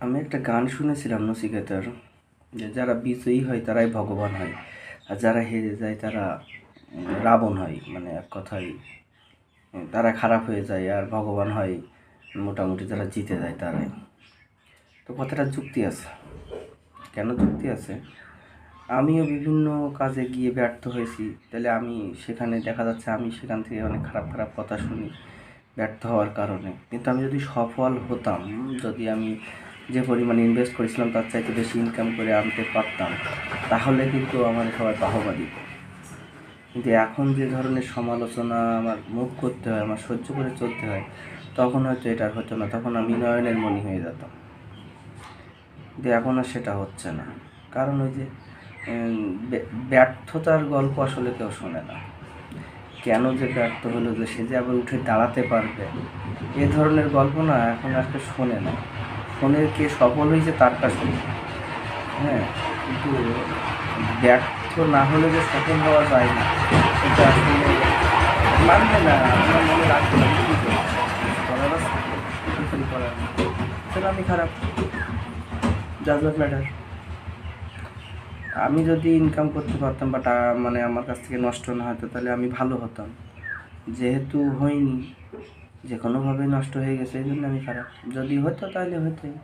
আমি একটা গান শুনেছিলাম নচিকেতার, যে যারা বিজয়ী হয় তারাই ভগবান হয়, আর যারা হেরে যায় তারা রাবণ হয়। মানে এক কথায় তারা খারাপ হয়ে যায় আর ভগবান হয় মোটামুটি যারা জিতে যায় তারাই। তো কথাটা যুক্তি আছে। কেন যুক্তি আছে? আমিও বিভিন্ন কাজে গিয়ে ব্যর্থ হয়েছি, তাহলে আমি সেখানে দেখা যাচ্ছে আমি সেখান থেকে অনেক খারাপ খারাপ কথা শুনি ব্যর্থ হওয়ার কারণে। কিন্তু আমি যদি সফল হতাম, যদি আমি যে পরিমাণে ইনভেস্ট করেছিলাম তার চাইতে বেশি ইনকাম করে আনতে পারতাম, তাহলে কিন্তু আমার সবাই বাহবা দিত। কিন্তু এখন যে ধরনের সমালোচনা আমার মুখ করতে হয়, আমার সহ্য করে চলতে হয়, তখন হয়তো এটা আর হতো না, তখন আমি নয়নের মণি হয়ে যেতাম। কিন্তু এখন আর সেটা হচ্ছে না, কারণ ওই যে ব্যর্থতার গল্প আসলে কেউ শোনে না। কেন যে ব্যর্থ হলো, যে সে যে আবার উঠে দাঁড়াতে পারবে, এ ধরনের গল্প না এখন আর কেউ শোনে না। শোনে কে সফল হয়েছে তারটা শোনে। হ্যাঁ, কিন্তু ব্যর্থ না হলে যে সফল হওয়া যায় না, এটা আসলে মানবে না, আমার মনে রাখবে না। কী করবো, করার আছে, কিছুই করার নেই। তাহলে আমি খারাপ, ডাজ নট ম্যাটার। আমি যদি ইনকাম করতে পারতাম বা মানে আমার কাছ থেকে নষ্ট না হতো, তাহলে আমি ভালো হতাম। যেহেতু হয়নি, যে কোনোভাবে নষ্ট হয়ে গেছে, এই জন্য আমি খারাপ। যদি হতো তাহলে হতোই।